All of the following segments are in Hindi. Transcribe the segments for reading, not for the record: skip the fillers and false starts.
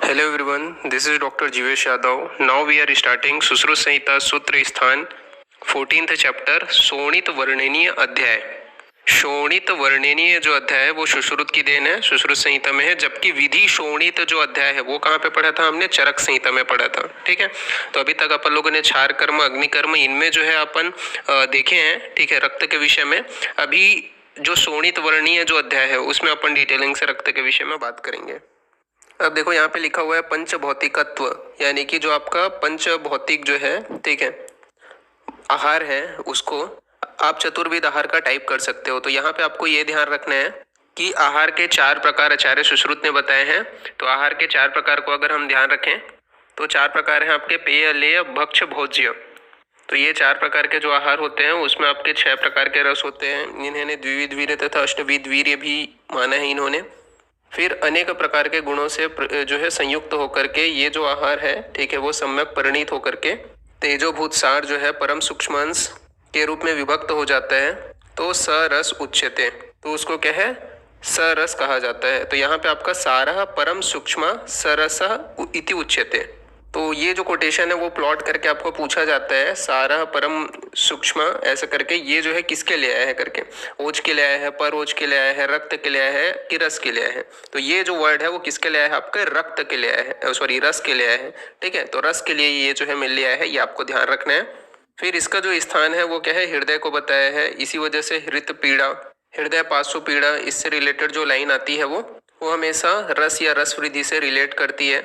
Hello everyone, this is Dr. Jivesh Yadav. Now we are starting Sushruta संहिता सूत्र स्थान 14th चैप्टर शोणित वर्णनीय अध्याय। शोणित वर्णनीय जो अध्याय है वो सुश्रुत की देन है, सुश्रुत संहिता में है, जबकि विधि शोणित जो अध्याय है वो कहाँ पे पढ़ा था हमने? चरक संहिता में पढ़ा था। ठीक है, तो अभी तक अपन लोगों ने क्षार कर्म अग्निकर्म इनमें जो है अपन देखे हैं। ठीक है, रक्त के विषय में अभी जो शोणित वर्णनीय जो अध्याय है उसमें अपन डिटेलिंग से रक्त के विषय में बात करेंगे। अब देखो यहाँ पे लिखा हुआ है पंचभौतिकत्व, यानी कि जो आपका पंचभौतिक जो है, ठीक है, आहार है, उसको आप चतुर्विध आहार का टाइप कर सकते हो। तो यहाँ पे आपको ये ध्यान रखना है कि आहार के 4 प्रकार आचार्य सुश्रुत ने बताए हैं। तो आहार के 4 प्रकार को अगर हम ध्यान रखें तो 4 प्रकार हैं आपके पेय, लेय, भक्ष, भोज्य। तो ये 4 प्रकार के जो आहार होते हैं उसमें आपके 6 प्रकार के रस होते हैं। इन्होंने द्विविध वीर्य तथा अष्टविध वीर्य भी माना है इन्होंने। फिर अनेक प्रकार के गुणों से जो है संयुक्त होकर के ये जो आहार है, ठीक है, वो सम्यक परिणीत होकर के तेजोभूत सार जो है परम सूक्ष्मांश के रूप में विभक्त हो जाता है। तो सरस उच्यते, तो उसको क्या है? सरस कहा जाता है। तो यहाँ पे आपका सारः परम सूक्ष्म सरसः इति उच्यते। तो ये जो कोटेशन है वो प्लॉट करके आपको पूछा जाता है, सारः परम सूक्ष्म ऐसा करके, ये जो है किसके लिए आया है करके, ओज के लिए आया है, पर ओज के लिए आया है, रक्त के लिए आया है कि रस के लिए आया है। तो ये जो वर्ड है वो किसके लिए आया है? आपके रक्त के लिए आया है, सॉरी रस के लिए आया है। ठीक है, तो रस के लिए ये जो है मिल लिया है, ये आपको ध्यान रखना है। फिर इसका जो स्थान है वो क्या है? हृदय को बताया है। इसी वजह से हृत पीड़ा, हृदय पार्श्व पीड़ा, इससे रिलेटेड जो लाइन आती है वो हमेशा रस या रस वृद्धि से रिलेट करती है।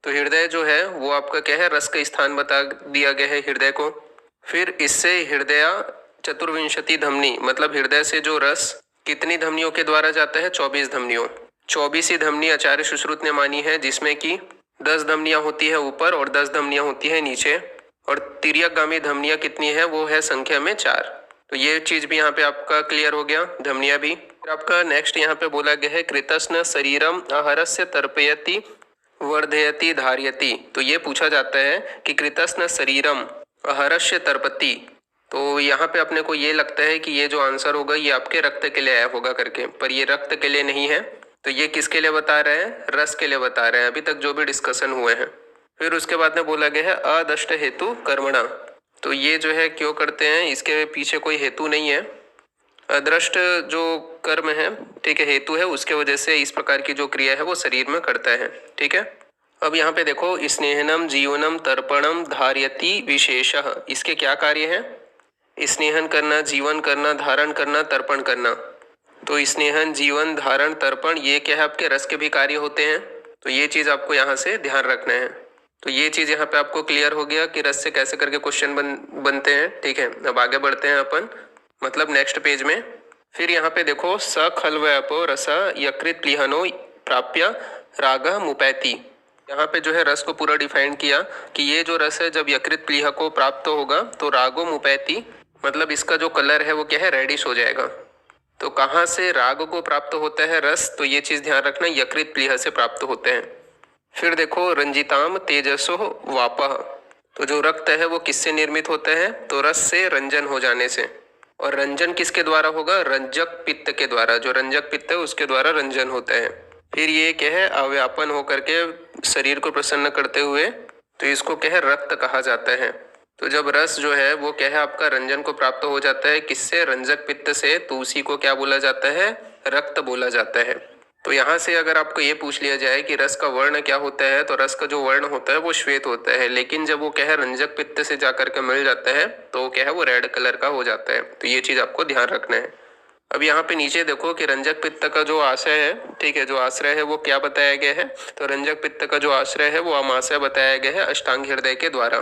तो हृदय जो है वो आपका क्या है? रस का स्थान बता दिया गया है हृदय को। फिर इससे हृदय चतुर्विंशति धमनी, मतलब हृदय से जो रस कितनी धमनियों के द्वारा जाता है? 24 धमनियों। 24 धमनी आचार्य सुश्रुत ने मानी है, जिसमें कि 10 धमनियां होती है ऊपर और 10 धमनियां होती है नीचे। और तिर्यकगामी धमनियां कितनी है? वो है संख्या में 4। तो ये चीज भी यहाँ पे आपका क्लियर हो गया, धमनियां भी। फिर आपका नेक्स्ट यहाँ पे बोला गया है कृतस्न शरीरम आहारस्य तर्पयति वर्धयति धार्यति। तो ये पूछा जाता है कि कृतस्न शरीरम आहारस्य तर्पति। तो यहाँ पे अपने को ये लगता है कि ये जो आंसर होगा ये आपके रक्त के लिए आया होगा करके, पर ये रक्त के लिए नहीं है। तो ये किसके लिए बता रहे हैं? रस के लिए बता रहे हैं, अभी तक जो भी डिस्कशन हुए हैं। फिर उसके बाद में बोला गया है अदष्ट हेतु कर्मणा। तो ये जो है क्यों करते हैं, इसके पीछे कोई हेतु नहीं है। अदृष्ट जो कर्म है, ठीक है, हेतु है, उसके वजह से इस प्रकार की जो क्रिया है वो शरीर में करता है। ठीक है, अब यहाँ पे देखो स्नेहनम जीवनम तर्पणम धार्यति विशेषः, इसके क्या कार्य है? स्नेहन करना, जीवन करना, धारण करना, तर्पण करना। तो स्नेहन, जीवन, धारण, तर्पण ये क्या है? आपके रस के भी कार्य होते हैं। तो ये चीज आपको यहाँ से ध्यान रखना है। तो ये चीज यहाँ पे आपको क्लियर हो गया कि रस से कैसे करके क्वेश्चन बनते हैं। ठीक है, अब आगे बढ़ते हैं अपन, मतलब नेक्स्ट पेज में। फिर यहाँ पे देखो स खलवैपो रस यकृत प्लीहनो प्राप्य राग मुपैति। यहाँ पे जो है रस को पूरा डिफाइन किया कि ये जो रस है जब यकृत प्लीह को प्राप्त होगा तो रागो मुपैति, मतलब इसका जो कलर है वो क्या है? रेडिश हो जाएगा। तो कहाँ से राग को प्राप्त होता है रस? तो ये चीज ध्यान रखना, यकृत प्लीह से प्राप्त होते हैं। फिर देखो रंजिताम तेजसो वापः। तो जो रक्त है वो किससे निर्मित होता है? तो रस से रंजन हो जाने से। और रंजन किसके द्वारा होगा? रंजक पित्त के द्वारा। जो रंजक पित्त है उसके द्वारा रंजन होता है। फिर ये क्या है? अव्यापन होकर के शरीर को प्रसन्न करते हुए, तो इसको क्या है? रक्त कहा जाता है। तो जब रस जो है वो क्या है? आपका रंजन को प्राप्त हो जाता है, किससे? रंजक पित्त से। तो उसी को क्या बोला जाता है? रक्त बोला जाता है। तो यहाँ से अगर आपको ये पूछ लिया जाए कि रस का वर्ण क्या होता है, तो रस का जो वर्ण होता है वो श्वेत होता है, लेकिन जब वो क्या है? रंजक पित्त से जाकर के मिल जाता है तो क्या है? वो रेड कलर का हो जाता है। तो ये चीज आपको ध्यान रखना है। अब यहाँ पे नीचे देखो कि रंजक पित्त का जो आशय है, ठीक है, जो आश्रय है वो क्या बताया गया है? तो रंजक पित्त का जो आश्रय है वो अमाशय बताया गया है अष्टांग हृदय के द्वारा।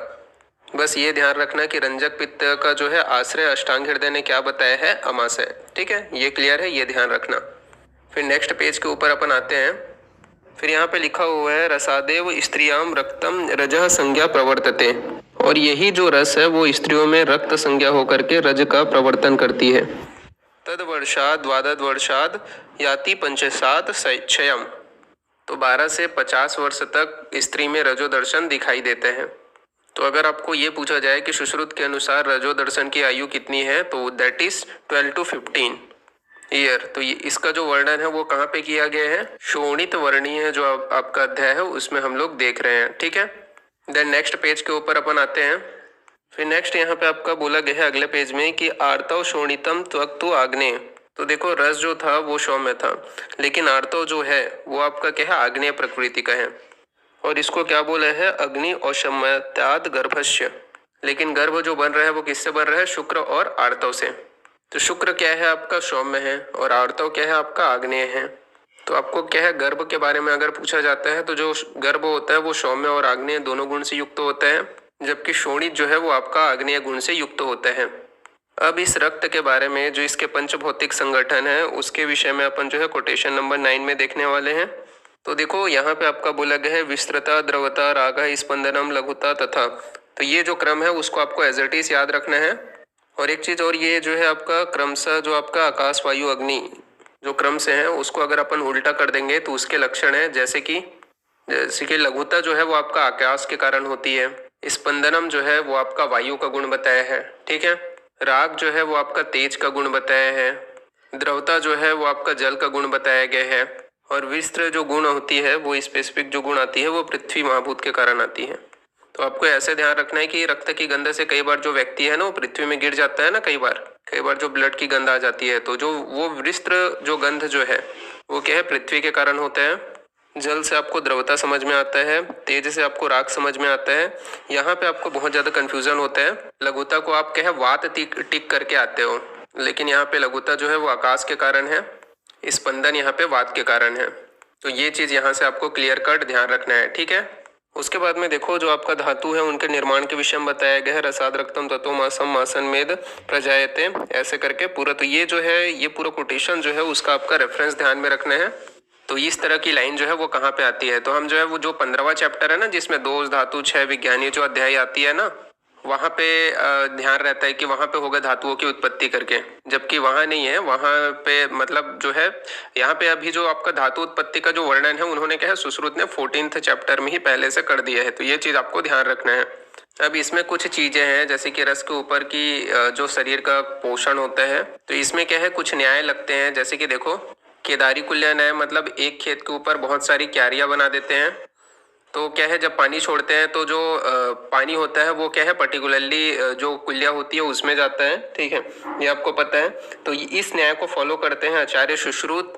बस ये ध्यान रखना कि रंजक पित्त का जो है आश्रय अष्टांग हृदय ने क्या बताया है? अमाशय। ठीक है, ये क्लियर है, ये ध्यान रखना। फिर नेक्स्ट पेज के ऊपर अपन आते हैं। फिर यहाँ पे लिखा हुआ है रसादेव स्त्रियाम रक्तम रजः संज्ञा प्रवर्तते। और यही जो रस है वो स्त्रियों में रक्त संज्ञा होकर के रज का प्रवर्तन करती है। तद वर्षाद द्वादश वर्षाद याति पंचसात क्षयम। तो 12 से 50 वर्ष तक स्त्री में रजो दर्शन दिखाई देते हैं। तो अगर आपको ये पूछा जाए कि सुश्रुत के अनुसार रजो दर्शन की आयु कितनी है, तो दैट इज 12 to 15। ईयर। तो ये इसका जो वर्णन है वो कहाँ पे किया गया है, शोणित वर्णीय जो आपका अध्याय है उसमें हम लोग देख रहे हैं। ठीक है, देन नेक्स्ट पेज के ऊपर अपन आते हैं। फिर नेक्स्ट यहाँ पे आपका बोला गया है अगले पेज में कि आर्तव शोणितम त्वक्तु आग्नेय। तो देखो रस जो था वो सौम्य था, लेकिन आर्तव जो है वो आपका क्या है, आग्नेय प्रकृति का है। और इसको क्या बोला है, अग्नि औषम्यत्याद गर्भस्य। लेकिन गर्भ जो बन रहा है वो किससे बन रहा है, शुक्र और आर्तव से। तो शुक्र क्या है आपका, सौम्य है, और आर्तव क्या है आपका, आग्नेय है। तो आपको क्या है, गर्भ के बारे में अगर पूछा जाता है तो जो गर्भ होता है वो सौम्य और आग्नेय दोनों गुण से युक्त होता है, जबकि शोणित जो है वो आपका आग्नेय गुण से युक्त होता है। अब इस रक्त के बारे में जो इसके पंचभौतिक संगठन है उसके विषय में अपन जो है कोटेशन नंबर 9 में देखने वाले हैं। तो देखो यहाँ पे आपका बोला गया है विस्तृता, द्रवता, रागा, स्पंदनम, लघुता तथा। तो ये जो क्रम है उसको आपको एज इट इज याद रखना है। और एक चीज और, ये जो है आपका क्रमशः जो आपका आकाश, वायु, अग्नि जो क्रम से है उसको अगर अपन उल्टा कर देंगे तो उसके लक्षण है, जैसे कि लघुता जो है वो आपका आकाश के कारण होती है, स्पंदनम जो है वो आपका वायु का गुण बताया है। ठीक है, राग जो है वो आपका तेज का गुण बताया है, द्रवता जो है वो आपका जल का गुण बताया गया है, और विस्त्र जो गुण होती है वो स्पेसिफिक जो गुण आती है वो पृथ्वी महाभूत के कारण आती है। तो आपको ऐसे ध्यान रखना है कि रक्त की गंध से कई बार जो व्यक्ति है ना वो पृथ्वी में गिर जाता है ना, कई बार जो ब्लड की गंध आ जाती है, तो जो वो विस्त्र जो गंध जो है वो क्या है, पृथ्वी के कारण होता है। जल से आपको द्रवता समझ में आता है, तेज से आपको राग समझ में आता है। यहाँ पे आपको बहुत ज्यादा कंफ्यूजन होता है। लघुता को आप क्या है वात टिक करके आते हो, लेकिन यहाँ पे लघुता जो है वो आकाश के कारण है, स्पंदन यहाँ पे वात के कारण है। तो ये चीज यहाँ से आपको क्लियर कट ध्यान रखना है। ठीक है, उसके बाद में देखो जो आपका धातु है उनके निर्माण के विषय में बताया गया है, रसाद रक्तम तत्व मासम मासन मेद प्रजायते, ऐसे करके पूरा। तो ये जो है ये पूरा कोटेशन जो है उसका आपका रेफरेंस ध्यान में रखना है। तो इस तरह की लाइन जो है वो कहाँ पे आती है, तो हम जो है वो जो 15वां चैप्टर है ना जिसमें दोष धातु 6 विज्ञानी जो अध्याय आती है ना, वहां पे ध्यान रहता है कि वहां पे होगा धातुओं की उत्पत्ति करके, जबकि वहां नहीं है। वहां पे मतलब जो है यहाँ पे अभी जो आपका धातु उत्पत्ति का जो वर्णन है उन्होंने क्या है सुश्रुत ने 14th चैप्टर में ही पहले से कर दिया है। तो ये चीज आपको ध्यान रखना है। अब इसमें कुछ चीजें हैं जैसे कि रस के ऊपर की जो शरीर का पोषण होता है, तो इसमें क्या है कुछ न्याय लगते हैं। जैसे कि देखो केदारी कुल्या न्याय, मतलब एक खेत के ऊपर बहुत सारी क्यारियां बना देते हैं। तो क्या है जब पानी छोड़ते हैं तो जो पानी होता है वो क्या है पर्टिकुलरली जो कुल्या होती है उसमें जाता है। ठीक है, ये आपको पता है। तो इस न्याय को फॉलो करते हैं आचार्य सुश्रुत,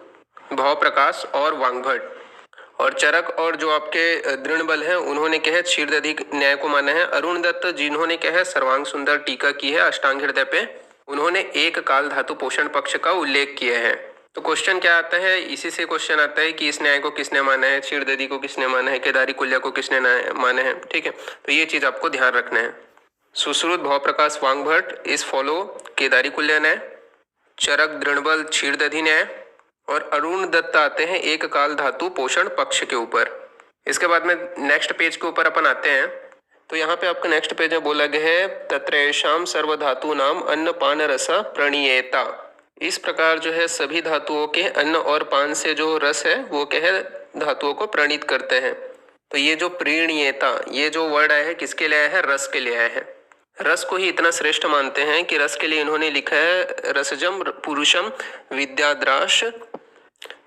भाव प्रकाश और वांगभट। और चरक और जो आपके दृढ़बल है उन्होंने क्या है क्षीरदधि न्याय को माना है। अरुण दत्त जिन्होंने क्या है सर्वांग सुंदर टीका की है अष्टांग हृदय पे, उन्होंने एक काल धातु पोषण पक्ष का उल्लेख किया है। तो क्वेश्चन क्या आता है, इसी से क्वेश्चन आता है कि इस न्याय को किसने माना है, क्षीरदधि को किसने माना है, केदारी कुल्या को किसने माना है। ठीक है, तो ये चीज आपको ध्यान रखना है। सुश्रुत, भाव प्रकाश, वांगभट इस फॉलो केदारी कुल्या न्याय, चरक, दृढ़बल, क्षीरदधि न्याय, और अरुण दत्त आते हैं एक काल धातु पोषण पक्ष के ऊपर। इसके बाद में नेक्स्ट पेज के ऊपर अपन आते हैं। तो यहाँ पे आपका नेक्स्ट पेज में बोला गया है तत्रेषाम सर्वधातु नाम अन्न पान रस प्रणीयता। इस प्रकार जो है सभी धातुओं के अन्न और पान से जो रस है वो क्या है धातुओं को प्रणीत करते हैं। तो ये जो प्रणीयता ये जो वर्ड आया है किसके लिए आया है, रस के लिए आया है। रस को ही इतना श्रेष्ठ मानते हैं कि रस के लिए इन्होंने लिखा है रसजम पुरुषम विद्याद्राश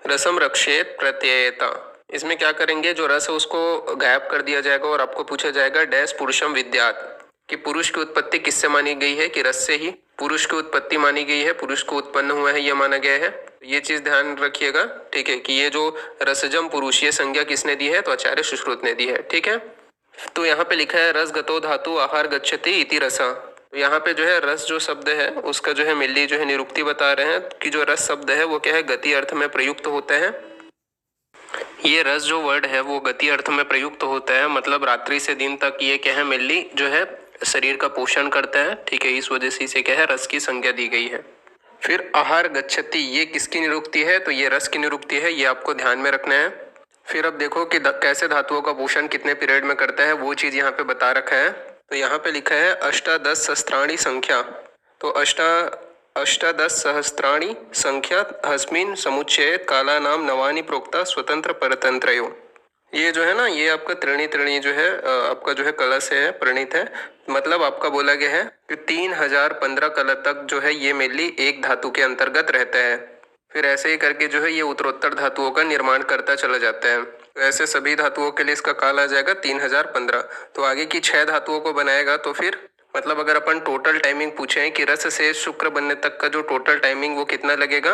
रसम रक्षेत प्रत्ययता। इसमें क्या करेंगे, जो रस है उसको गायब कर दिया जाएगा और आपको पूछा जाएगा डैश पुरुषम विद्यात, कि पुरुष की उत्पत्ति किससे मानी गई है, कि रस से ही पुरुष की उत्पत्ति मानी गई है, पुरुष को उत्पन्न हुआ है यह माना गया है। ये चीज ध्यान रखिएगा। ठीक है, कि ये जो रसजम पुरुष ये संज्ञा किसने दी है, तो आचार्य सुश्रुत ने दी है। ठीक है, तो यहाँ पे लिखा है रस गतो धातु आहार गच्छति इति रसा। तो यहाँ पे जो है रस जो शब्द है उसका जो है मिल्ली जो है निरुक्ति बता रहे हैं कि जो रस शब्द है वो क्या है गति अर्थ में प्रयुक्त होता है। ये रस जो वर्ड है वो गति अर्थ में प्रयुक्त होता है, मतलब रात्रि से दिन तक ये क्या है मिल्ली जो है शरीर का पोषण करता है। ठीक है, इस वजह से इसे क्या है रस की संज्ञा दी गई है। फिर आहार गच्छति ये किसकी निरुक्ति है, तो ये रस की निरुक्ति है, ये आपको ध्यान में रखना है। फिर अब देखो कि कैसे धातुओं का पोषण कितने पीरियड में करता है वो चीज यहाँ पे बता रखा है। तो यहाँ पे लिखा है अष्टादश सहस्त्राणी संख्या। तो अष्टादश सहस्त्राणी संख्या हस्मिन समुच्चय काला नाम नवानी प्रोक्ता स्वतंत्र परतंत्रयो। ये जो है ना ये आपका त्रिणी जो है आपका जो है कलश है प्रणीत है, मतलब आपका बोला गया है कि 3015 कलश तक जो है ये मेनली एक धातु के अंतर्गत रहता है। फिर ऐसे ही करके जो है ये उत्तरोत्तर धातुओं का निर्माण करता चला जाता है। तो ऐसे सभी धातुओं के लिए इसका काल आ जाएगा 3015। तो आगे की 6 धातुओं को बनाएगा तो फिर मतलब अगर अपन टोटल टाइमिंग पूछे कि रस से शुक्र बनने तक का जो टोटल टाइमिंग वो कितना लगेगा,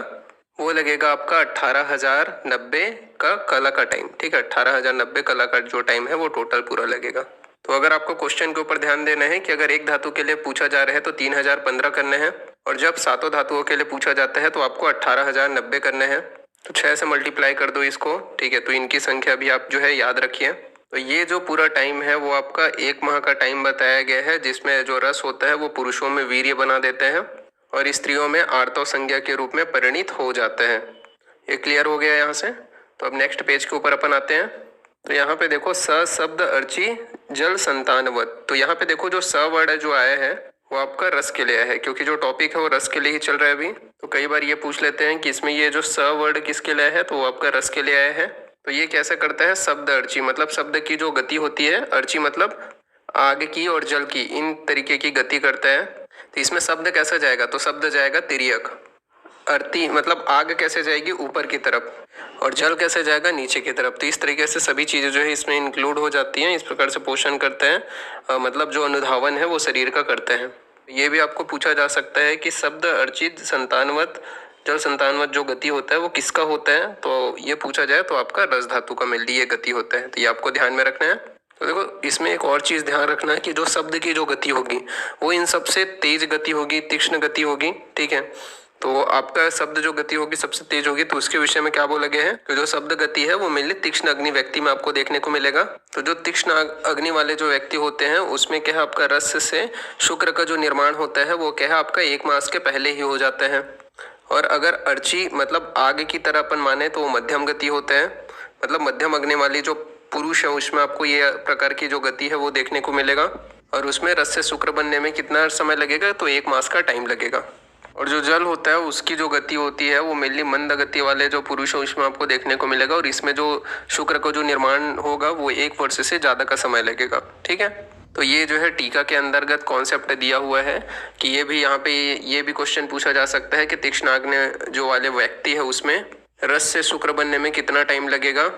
वो लगेगा आपका 18,090 का कला का टाइम। ठीक है, 18,090 कला का जो टाइम है वो टोटल पूरा लगेगा। तो अगर आपको क्वेश्चन के ऊपर ध्यान देना है कि अगर एक धातु के लिए पूछा जा रहा है तो 3015 करने हैं, और जब सातों धातुओं के लिए पूछा जाता है तो आपको 18,090 करने हैं। तो 6 से मल्टीप्लाई कर दो इसको। ठीक है, तो इनकी संख्या भी आप जो है याद रखिए। तो ये जो पूरा टाइम है वो आपका 1 माह का टाइम बताया गया है, जिसमें जो रस होता है वो पुरुषों में वीर्य बना देते हैं और स्त्रियों में आर्तव संज्ञा के रूप में परिणित हो जाते हैं। ये क्लियर हो गया यहाँ से। तो अब नेक्स्ट पेज के ऊपर अपन आते हैं। तो यहाँ पे देखो स शब्द अर्ची जल संतानवत। तो यहाँ पे देखो जो स वर्ड जो आया है वो आपका रस के लिए है, क्योंकि जो टॉपिक है वो रस के लिए ही चल रहा है अभी। तो कई बार ये पूछ लेते हैं कि इसमें ये जो स वर्ड किसके लिए है, तो वो आपका रस के लिए आया है। तो ये कैसे करता है, शब्द अर्ची मतलब शब्द की जो गति होती है, अर्ची मतलब आग की और जल की, इन तरीके की गति करता है। तो इसमें शब्द कैसा जाएगा, तो शब्द जाएगा तिर्यक। अर्ती मतलब आग कैसे जाएगी, ऊपर की तरफ, और जल कैसे जाएगा, नीचे की तरफ। तो इस तरीके से सभी चीजें जो है इसमें इंक्लूड हो जाती हैं। इस प्रकार से पोषण करते हैं, मतलब जो अनुधावन है वो शरीर का करते हैं। ये भी आपको पूछा जा सकता है कि शब्द अर्चित संतानवत जल संतानवत जो गति होता है वो किसका होता है, तो ये पूछा जाए तो आपका रस धातु का मिल ये गति होता है। तो ये आपको ध्यान में रखना है। तो देखो इसमें एक और चीज ध्यान रखना है कि जो शब्द की जो गति होगी वो इन सबसे तेज गति होगी, तीक्ष्ण गति होगी। ठीक है, तो आपका शब्द जो गति होगी सबसे तेज होगी, तो उसके विषय में क्या बोला गया है कि जो शब्द गति है वो मेनली तीक्ष्ण अग्नि व्यक्ति में आपको देखने को मिलेगा। तो जो तीक्ष्ण अग्नि वाले जो व्यक्ति होते हैं उसमें क्या है, आपका रस से शुक्र का जो निर्माण होता है वो क्या है, आपका 1 मास के पहले ही हो जाता है। और अगर अर्ची मतलब आग की तरह अपन माने तो वो मध्यम गति होता है, मतलब मध्यम अग्नि वाली जो पुरुष है उसमें आपको ये प्रकार की जो गति है वो देखने को मिलेगा। और उसमें रस से शुक्र बनने में कितना समय लगेगा, तो 1 मास का टाइम लगेगा। और जो जल होता है उसकी जो गति होती है वो मेनली मंद गति वाले जो पुरुष है उसमें आपको देखने को मिलेगा, और इसमें जो शुक्र का जो निर्माण होगा वो 1 वर्ष से ज्यादा का समय लगेगा। ठीक है, तो ये जो है टीका के अंतर्गत कॉन्सेप्ट दिया हुआ है कि ये भी यहाँ पे ये भी क्वेश्चन पूछा जा सकता है कि तीक्ष्ण अग्नि जो वाले व्यक्ति है उसमें रस से शुक्र बनने में कितना टाइम लगेगा,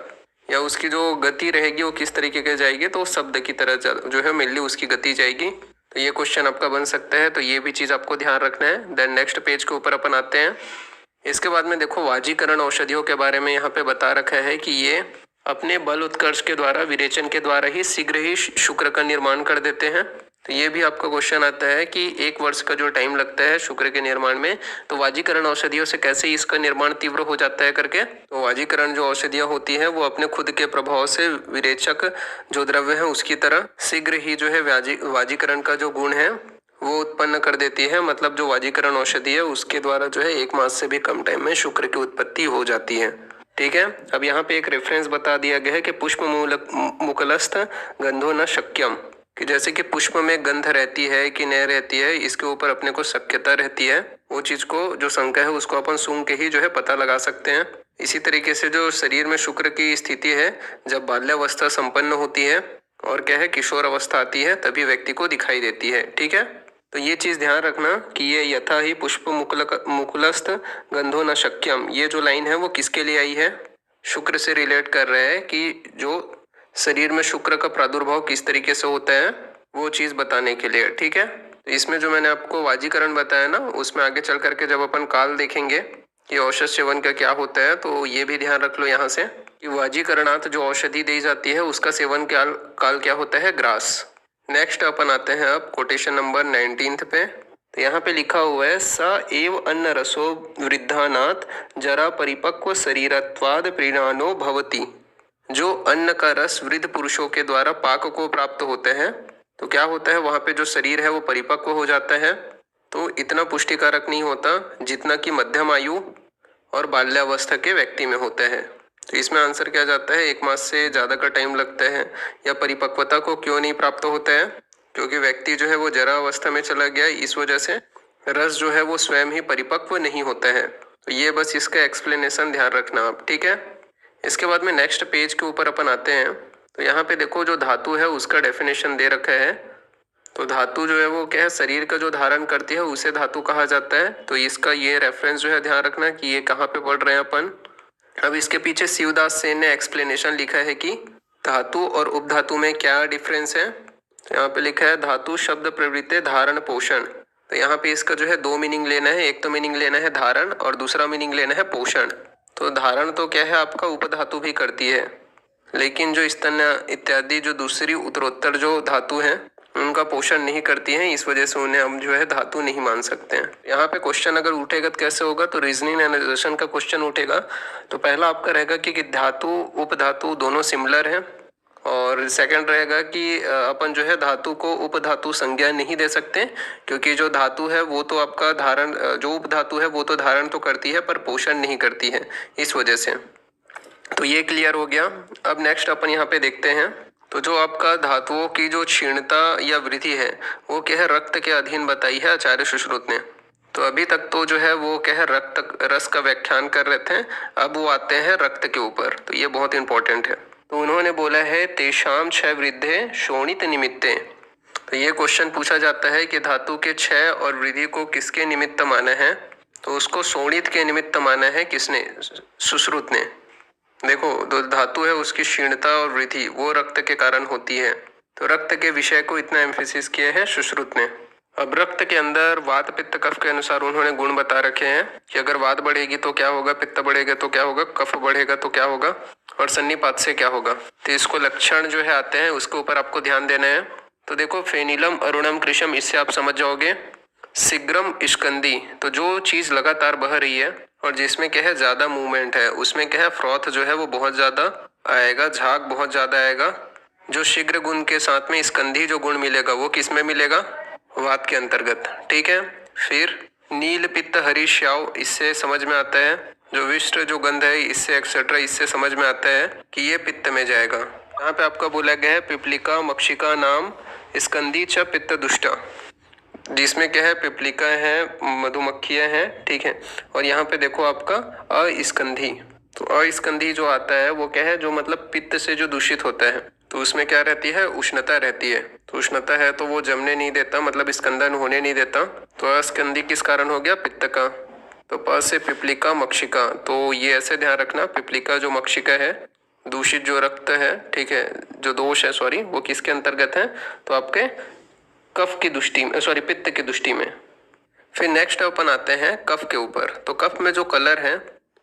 या उसकी जो गति रहेगी वो किस तरीके की जाएगी, तो शब्द की तरह जो है मेनली उसकी गति जाएगी। तो ये क्वेश्चन आपका बन सकता है, तो ये भी चीज आपको ध्यान रखना है। देन नेक्स्ट पेज के ऊपर अपन आते हैं। इसके बाद में देखो वाजीकरण औषधियों के बारे में यहाँ पे बता रखा है कि ये अपने बल उत्कर्ष के द्वारा, विरेचन के द्वारा ही शीघ्र ही शुक्र का निर्माण कर देते हैं। तो ये भी आपका क्वेश्चन आता है कि 1 वर्ष का जो टाइम लगता है शुक्र के निर्माण में, तो वाजीकरण औषधियों से कैसे इसका निर्माण तीव्र हो जाता है करके। तो वाजीकरण जो औषधियां होती हैं वो अपने खुद के प्रभाव से विरेचक जो द्रव्य है उसकी तरह शीघ्र ही जो है वाजीकरण का जो गुण है वो उत्पन्न कर देती है। मतलब जो वाजीकरण औषधि है उसके द्वारा जो है 1 मास से भी कम टाइम में शुक्र की उत्पत्ति हो जाती है। ठीक है, अब यहाँ पे एक रेफरेंस बता दिया गया है कि पुष्प मुकुलस्थ गंधो न शक्यम, कि जैसे कि पुष्प में गंध रहती है कि नहीं रहती है इसके ऊपर अपने को शक्यता रहती है, वो चीज को जो शंका है उसको अपन सूंघ के ही जो है पता लगा सकते हैं। इसी तरीके से जो शरीर में शुक्र की स्थिति है जब बाल्यावस्था संपन्न होती है और क्या है किशोर अवस्था आती है तभी व्यक्ति को दिखाई देती है। ठीक है, तो ये चीज ध्यान रखना कि ये यथा ही पुष्प मुकुलस्थ गंधो न शक्यम, ये जो लाइन है वो किसके लिए आई है, शुक्र से रिलेट कर रहे हैं कि जो शरीर में शुक्र का प्रादुर्भाव किस तरीके से होता है वो चीज बताने के लिए। ठीक है, तो इसमें जो मैंने आपको वाजीकरण बताया ना उसमें आगे चल करके जब अपन काल देखेंगे कि औषध सेवन का क्या होता है, तो ये भी ध्यान रख लो यहाँ से कि वाजीकरणार्थ जो औषधि दी जाती है उसका सेवन काल क्या होता है, ग्रास। नेक्स्ट अपन आते हैं अब कोटेशन नंबर 19 पे। तो यहाँ पे लिखा हुआ है स एव अन्न रसो वृद्धानाथ जरा परिपक्व शरीरत्वाद प्रीणानो भवति। जो अन्न का रस वृद्ध पुरुषों के द्वारा पाक को प्राप्त होते हैं तो क्या होता है, वहां पे जो शरीर है वो परिपक्व हो जाता है, तो इतना पुष्टिकारक नहीं होता जितना कि मध्यम आयु और बाल्यावस्था के व्यक्ति में होता है। तो इसमें आंसर क्या जाता है, 1 मास से ज्यादा का टाइम लगता है। या परिपक्वता को क्यों नहीं प्राप्त होता है, क्योंकि व्यक्ति जो है वो जरा अवस्था में चला गया, इस वजह से रस जो है वो स्वयं ही परिपक्व नहीं होता है। तो ये बस इसका एक्सप्लेनेशन ध्यान रखना आप। ठीक है, इसके बाद में नेक्स्ट पेज के ऊपर अपन आते हैं। तो यहाँ पे देखो जो धातु है उसका डेफिनेशन दे रखा है। तो धातु जो है वो क्या है, शरीर का जो धारण करती है उसे धातु कहा जाता है। तो इसका ये रेफरेंस जो है ध्यान रखना कि ये कहाँ पे पढ़ रहे हैं अपन। अब इसके पीछे शिवदास सेन ने एक्सप्लेनेशन लिखा है कि धातु और उपधातु में क्या डिफरेंस है। तो यहाँ पे लिखा है धातु शब्द प्रवृत्ति धारण पोषण। तो यहाँ पे इसका जो है दो मीनिंग लेना है, एक तो मीनिंग लेना है धारण और दूसरा मीनिंग लेना है पोषण। तो धारण तो क्या है आपका उपधातु भी करती है, लेकिन जो स्तन इत्यादि जो दूसरी उत्तरोत्तर जो धातु हैं उनका पोषण नहीं करती हैं, इस वजह से उन्हें हम जो है धातु नहीं मान सकते हैं। यहाँ पे क्वेश्चन अगर उठेगा तो कैसे होगा, तो रीजनिंग एनालाइजेशन का क्वेश्चन उठेगा। तो पहला आपका रहेगा कि धातु उपधातु दोनों सिमिलर हैं, और सेकंड रहेगा कि अपन जो है धातु को उपधातु संज्ञा नहीं दे सकते, क्योंकि जो धातु है वो तो आपका धारण, जो उपधातु है वो तो धारण तो करती है पर पोषण नहीं करती है, इस वजह से। तो ये क्लियर हो गया। अब नेक्स्ट अपन यहाँ पे देखते हैं। तो जो आपका धातुओं की जो क्षीणता या वृद्धि है वो क्या है, रक्त के अधीन बताई है आचार्य सुश्रुत ने। तो अभी तक तो जो है वो क्या है, रक्त रस का व्याख्यान कर रहे थे, अब वो आते हैं रक्त के ऊपर। तो ये बहुत इंपॉर्टेंट है। तो उन्होंने बोला है तेषाम क्षय वृद्धे शोणित निमित्ते। तो ये क्वेश्चन पूछा जाता है कि धातु के क्षय और वृद्धि को किसके निमित्त माना है। तो उसको शोणित के निमित्त माना है किसने, सुश्रुत ने। देखो जो धातु है उसकी क्षीणता और वृद्धि वो रक्त के कारण होती है। तो रक्त के विषय को इतना एम्फेसिस किया है सुश्रुत ने। अब रक्त के अंदर वात पित्त कफ के अनुसार उन्होंने गुण बता रखे हैं कि अगर वात बढ़ेगी तो क्या होगा, पित्त बढ़ेगा तो क्या होगा, कफ बढ़ेगा तो क्या होगा, और सन्निपात से क्या होगा। तो इसको लक्षण जो है आते हैं उसके ऊपर आपको ध्यान देना है। तो देखो फेनिलम अरुणम कृशम, इससे आप समझ जाओगे। शीघ्रम स्कंदी, तो जो चीज लगातार बह रही है और जिसमें क्या है ज्यादा मूवमेंट है उसमें क्या है फ्रॉथ जो है वो बहुत ज्यादा आएगा, झाग बहुत ज्यादा आएगा। जो शीघ्र गुण के साथ में स्कंधी जो गुण मिलेगा वो किस में मिलेगा, वात के अंतर्गत। ठीक है। फिर नील पित्त हरी श्याव, इससे समझ में आता है जो विष्ट जो गंध है इससे एक्सेट्रा, इससे समझ में आता है कि ये पित्त में जाएगा। यहाँ पे आपका बोला गया है पिपलिका मक्षिका नाम स्कंदी च पित्त दुष्टा, जिसमें क्या है पिपलिका है, मधुमक्खियां हैं। ठीक है। और यहाँ पे देखो आपका अस्कंधी। तो अस्कंधी जो आता है वो क्या है, जो मतलब पित्त से जो दूषित होता है। तो उसमें क्या रहती है, उष्णता रहती है। तो उष्णता है तो वो जमने नहीं देता, मतलब स्कंदन होने नहीं देता। तो अस्कंधी किस कारण हो गया, पित्त का। तो प से पिपलिका मक्षिका, तो ये ऐसे ध्यान रखना, पिपलिका जो मक्षिका है, दूषित जो रक्त है, ठीक है, जो दोष है सॉरी, वो किसके अंतर्गत है, तो आपके कफ की दृष्टि में, सॉरी पित्त की दृष्टि में। फिर नेक्स्ट अपन आते हैं कफ के ऊपर। तो कफ में जो कलर है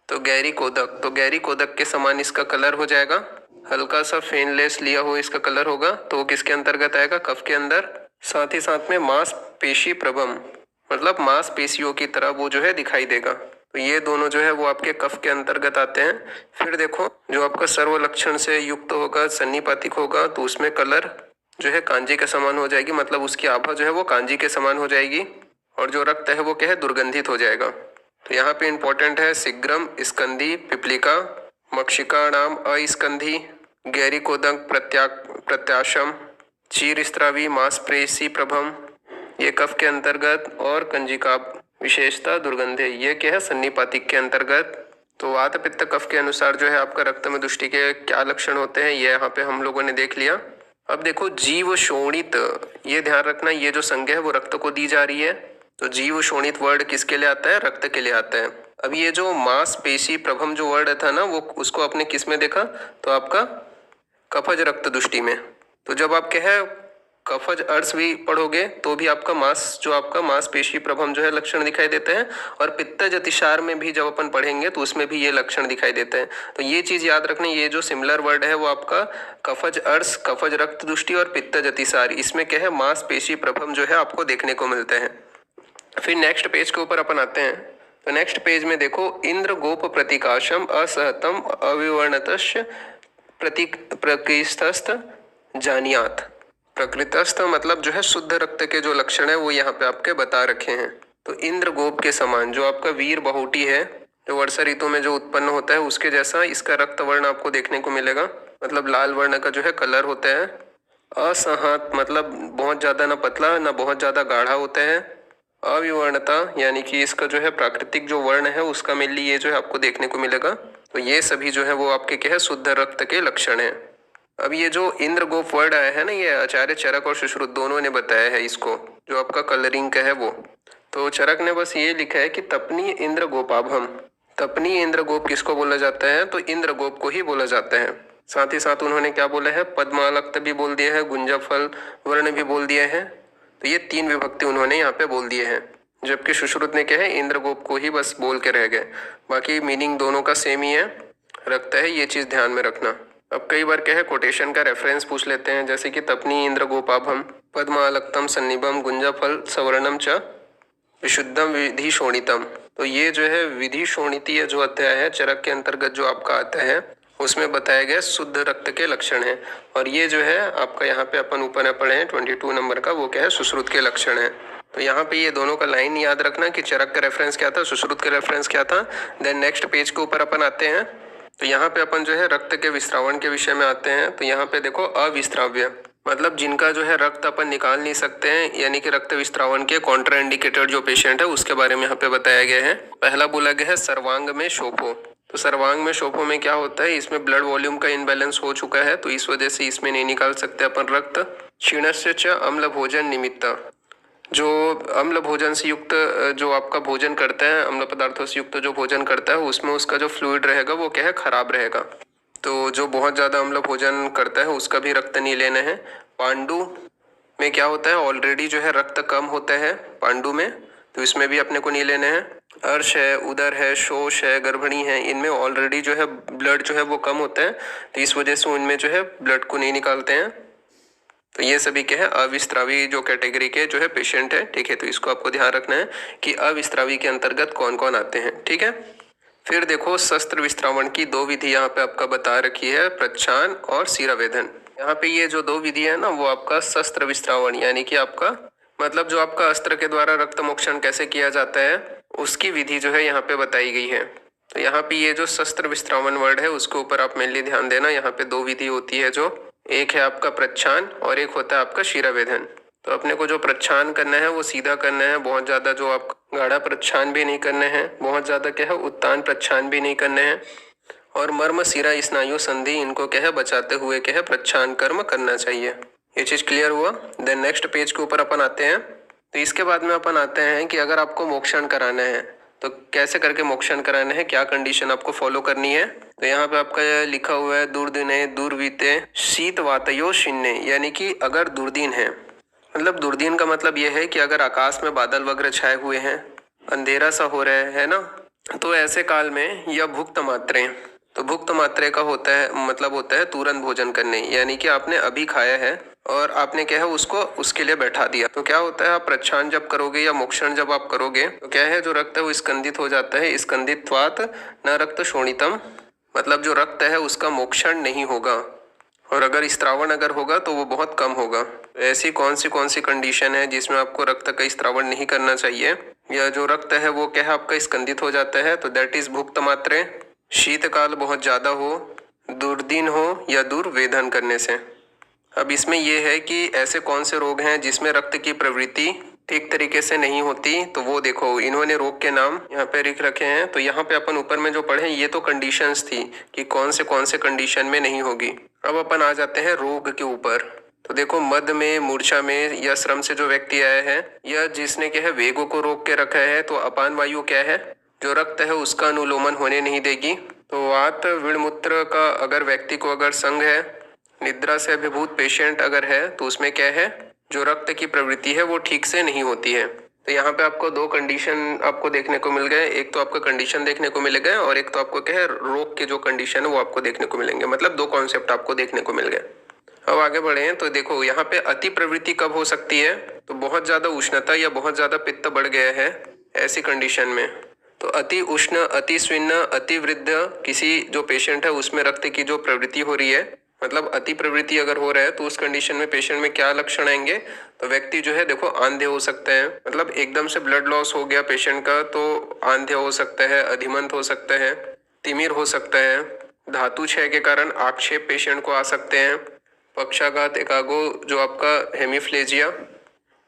तो गहरी कोदक, तो गहरी कोदक के समान इसका कलर हो जाएगा। हल्का सा फेनलेस लिया हुआ इसका कलर होगा, तो वो किसके अंतर्गत आएगा, कफ के अंदर। साथ ही साथ में मांस पेशी प्रभम, मतलब मांस पेशियों की तरह वो जो है दिखाई देगा। तो ये दोनों जो है वो आपके कफ के अंतर्गत आते हैं। फिर देखो जो आपका सर्व लक्षण से युक्त होगा, सन्निपातिक होगा, तो उसमें कलर जो है कांजी के समान हो जाएगी, मतलब उसकी आभा जो है वो कांजी के समान हो जाएगी। और जो रक्त है वो क्या है, दुर्गंधित हो जाएगा। तो यहाँ पे इंपॉर्टेंट है सिग्रम स्कंदी पिपलिका मक्षिका नाम अस्कंधी गैरी कोदक प्रत्याशम चीर स्त्रावी मांसपेशी प्रभम, ये कफ के अंतर्गत। और कंजिका विशेषता दुर्गंधे, ये क्या है, सन्निपातिक के अंतर्गत। तो वात पित्त कफ के अनुसार जो है आपका रक्त में दुष्टि के क्या लक्षण होते हैं, ये यहाँ पे हम लोगों ने देख लिया। अब देखो जीव शोणित, ये ध्यान रखना, ये जो संज्ञा है वो रक्त को दी जा रही है। तो जीव शोणित वर्ड किसके लिए आता है, रक्त के लिए आता है। अब ये जो मांस पेशी प्रभम जो वर्ड था ना, वो उसको आपने किस में देखा, तो आपका कफज रक्त दुष्टि में। तो जब आप क्या है कफज अर्स भी पढ़ोगे तो भी आपका मांस जो आपका मांस पेशी प्रभम जो है लक्षण दिखाई देते हैं। और पित्तज अतिसार में भी जब अपन पढ़ेंगे तो उसमें भी ये लक्षण दिखाई देते हैं। तो ये चीज याद रखनी, ये जो सिमिलर वर्ड है वो आपका कफज अर्स, कफज रक्त दुष्टि और पित्तज अतिसार, इसमें क्या है मांस पेशी प्रभम जो है आपको देखने को मिलते हैं। फिर नेक्स्ट पेज के ऊपर अपन आते हैं। तो नेक्स्ट पेज में देखो इंद्र गोप प्रतीकाशम असहतम अविवर्णतश्च प्रकृतस्थ जानियात। प्रकृतस्थ मतलब जो है शुद्ध रक्त के जो लक्षण है वो यहाँ पे आपके बता रखे हैं। तो इंद्र गोप के समान जो आपका वीर बहुटी है, जो वर्षा ऋतु में जो उत्पन्न होता है उसके जैसा इसका रक्त वर्ण आपको देखने को मिलेगा, मतलब लाल वर्ण का जो है कलर होता है। असहात मतलब बहुत ज्यादा ना पतला ना बहुत ज्यादा गाढ़ा होता है। अविवर्णता यानी कि इसका जो है प्राकृतिक जो वर्ण है उसका मेनली ये जो है आपको देखने को मिलेगा। तो ये सभी जो है वो आपके क्या है शुद्ध रक्त के लक्षण है। अब ये जो इंद्रगोप वर्ड आया है ना, ये आचार्य चरक और सुश्रुत दोनों ने बताया है इसको, जो आपका कलरिंग का है वो। तो चरक ने बस ये लिखा है कि तपनी इंद्रगोपाभम। तपनी इंद्रगोप किसको बोला जाता है? तो इंद्रगोप को ही बोला जाता है। साथ ही साथ उन्होंने क्या बोला है? पद्मालक्त भी बोल दिया है, गुंजाफल वर्ण भी बोल दिया है। तो ये 3 विभक्ति उन्होंने यहाँ पे बोल दिए हैं। जबकि सुश्रुत ने क्या है, इंद्रगोप को ही बस बोल के रह गए। बाकी मीनिंग दोनों का सेम ही है, रखता है, ये चीज ध्यान में रखना। अब कई बार क्या है, कोटेशन का रेफरेंस पूछ लेते हैं, जैसे कि तपनी इंद्रगोपाभम पद्मालक्तम सन्निभम गुंजाफल सवर्णम च विशुद्धम विधि शोणितम। तो ये जो है विधि शोणितीय जो अध्याय है चरक के अंतर्गत जो आपका आता है, उसमें बताया गया शुद्ध रक्त के लक्षण है। और ये जो है आपका यहाँ पे अपन ऊपर पढ़े हैं 22 नंबर का, वो क्या है, सुश्रुत के लक्षण है। तो यहाँ पे ये दोनों का लाइन याद रखना कि चरक का रेफरेंस क्या था, सुश्रुत का रेफरेंस क्या था। देन नेक्स्ट पेज के ऊपर अपन आते हैं। तो यहाँ पे अपन जो है रक्त के विस्रावण के विषय में आते हैं। तो यहाँ पे देखो अविस्राव्य, मतलब जिनका जो है रक्त अपन निकाल नहीं सकते हैं, यानी कि रक्त विस्रावण के कॉन्ट्रा इंडिकेटेड जो पेशेंट है उसके बारे में यहाँ पे बताया गया है। पहला बोला गया है सर्वांग में शोफो। तो सर्वांग में शोफो में क्या होता है, इसमें ब्लड वॉल्यूम का इनबैलेंस हो चुका है, तो इस वजह से इसमें नहीं निकाल सकते अपन रक्त। क्षीणस्य च अम्ल भोजन निमित्त, जो अम्ल भोजन से युक्त जो आपका भोजन करता है, अम्ल पदार्थों से युक्त जो भोजन करता है, उसमें उसका जो फ्लूइड रहेगा वो क्या है, खराब रहेगा। तो जो बहुत ज़्यादा अम्ल भोजन करता है उसका भी रक्त नहीं लेना है। पांडु में क्या होता है, ऑलरेडी जो है रक्त कम होता है पांडु में, तो इसमें भी अपने को नहीं लेना है। अर्श है, उदर है, शोष है, गर्भिणी है, इनमें ऑलरेडी जो है ब्लड जो है वो कम होता है, तो इस वजह से उनमें जो है ब्लड को नहीं निकालते हैं। तो ये सभी क्या है, अविस्रावी जो कैटेगरी के जो है पेशेंट है। ठीक है, तो इसको आपको ध्यान रखना है कि अविस्रावी के अंतर्गत कौन कौन आते हैं। ठीक है, फिर देखो शस्त्र विस्त्रावण की 2 विधि यहाँ पे आपका बता रखी है, प्रच्छान और शिरावेदन। यहाँ पे ये जो 2 विधि है ना, वो आपका शस्त्र विस्त्रावण, यानी कि आपका मतलब जो आपका अस्त्र के द्वारा रक्त मोक्षण कैसे किया जाता है उसकी विधि जो है यहाँ पे बताई गई है। तो यहाँ पे ये जो शस्त्र विस्त्रावण वर्ड है उसके ऊपर आप मेनली ध्यान देना। यहाँ पे 2 विधि होती है, जो एक है आपका प्रच्छान और एक होता है आपका शिरावेदन। तो अपने को जो प्रच्छान करना है वो सीधा करना है, बहुत ज्यादा जो आप गाढ़ा प्रच्छान भी नहीं करने हैं, बहुत ज्यादा क्या है उत्तान प्रच्छान भी नहीं करने हैं, और मर्म शिरा स्नायु संधि इनको क्या है बचाते हुए क्या है प्रच्छान कर्म करना चाहिए। ये चीज क्लियर हुआ। देन नेक्स्ट पेज के ऊपर अपन आते हैं। तो इसके बाद में अपन आते हैं कि अगर आपको मोक्षण कराना है तो कैसे करके मोक्षण कराना है, क्या कंडीशन आपको फॉलो करनी है। तो यहाँ पे आपका लिखा हुआ है दुर्दिने दुर्वीते शीत वातयो शिन्ने, यानी कि अगर दुर्दिन है, मतलब दुर्दिन का मतलब यह है कि अगर आकाश में बादल वगैरह छाए हुए हैं, अंधेरा सा हो रहा है ना, तो ऐसे काल में या भुक्त मात्रे, तो भुक्त मात्रे का होता है मतलब होता है तुरंत भोजन करने, यानी कि आपने अभी खाया है और आपने क्या है उसको उसके लिए बैठा दिया, तो क्या होता है आप प्रच्छान जब करोगे या मोक्षण जब आप करोगे तो क्या है जो रक्त है वो स्कंदित हो जाता है। स्कंदित्वात् न रक्त शोणितम, मतलब जो रक्त है उसका मोक्षण नहीं होगा, और अगर स्त्रावण अगर होगा तो वो बहुत कम होगा। ऐसी कौन सी कंडीशन है जिसमें आपको रक्त का स्त्रावण नहीं करना चाहिए, या जो रक्त है वो क्या है आपका स्कंदित हो जाता है, तो दैट इज भुक्त मात्रे, शीतकाल बहुत ज्यादा हो, दुर्दिन हो या दुर्वेधन करने से। अब इसमें यह है कि ऐसे कौन से रोग हैं जिसमें रक्त की प्रवृत्ति ठीक तरीके से नहीं होती, तो वो देखो इन्होंने रोग के नाम यहाँ पे लिख रखे हैं। तो यहाँ पे अपन ऊपर में जो पढ़े ये तो कंडीशंस थी कि कौन से कंडीशन में नहीं होगी। अब अपन आ जाते हैं रोग के ऊपर। तो देखो मद में, मूर्छा में या श्रम से जो व्यक्ति आया है या जिसने क्या है वेगों को रोक के रखा है, तो अपान वायु क्या है जो रक्त है उसका अनुलोमन होने नहीं देगी। तो वात विणमूत्र का अगर व्यक्ति को अगर संग है, निद्रा से अभिभूत पेशेंट अगर है, तो उसमें क्या है जो रक्त की प्रवृत्ति है वो ठीक से नहीं होती है। तो यहाँ पे आपको 2 कंडीशन आपको देखने को मिल गए, एक तो आपका कंडीशन देखने को मिल गए और एक तो आपको क्या है रोग के जो कंडीशन है वो आपको देखने को मिलेंगे, मतलब 2 कॉन्सेप्ट आपको देखने को मिल गए। अब आगे बढ़े हैं। तो देखो यहाँ पे अति प्रवृत्ति कब हो सकती है, तो बहुत ज्यादा उष्णता या बहुत ज्यादा पित्त बढ़ गया है ऐसी कंडीशन में। तो अति उष्ण, अति स्विन्न, अति वृद्ध किसी जो पेशेंट है उसमें रक्त की जो प्रवृत्ति हो रही है, मतलब अति प्रवृत्ति अगर हो रहा है, तो उस कंडीशन में पेशेंट में क्या लक्षण आएंगे, तो व्यक्ति जो है देखो आंधे हो सकते हैं, मतलब एकदम से ब्लड लॉस हो गया पेशेंट का तो आंधे हो सकता है, अधिमंत हो सकता है, तिमिर हो सकता है, धातु क्षय के कारण आक्षेप पेशेंट को आ सकते हैं, पक्षाघात, एकागो जो आपका हेमीफ्लेजिया,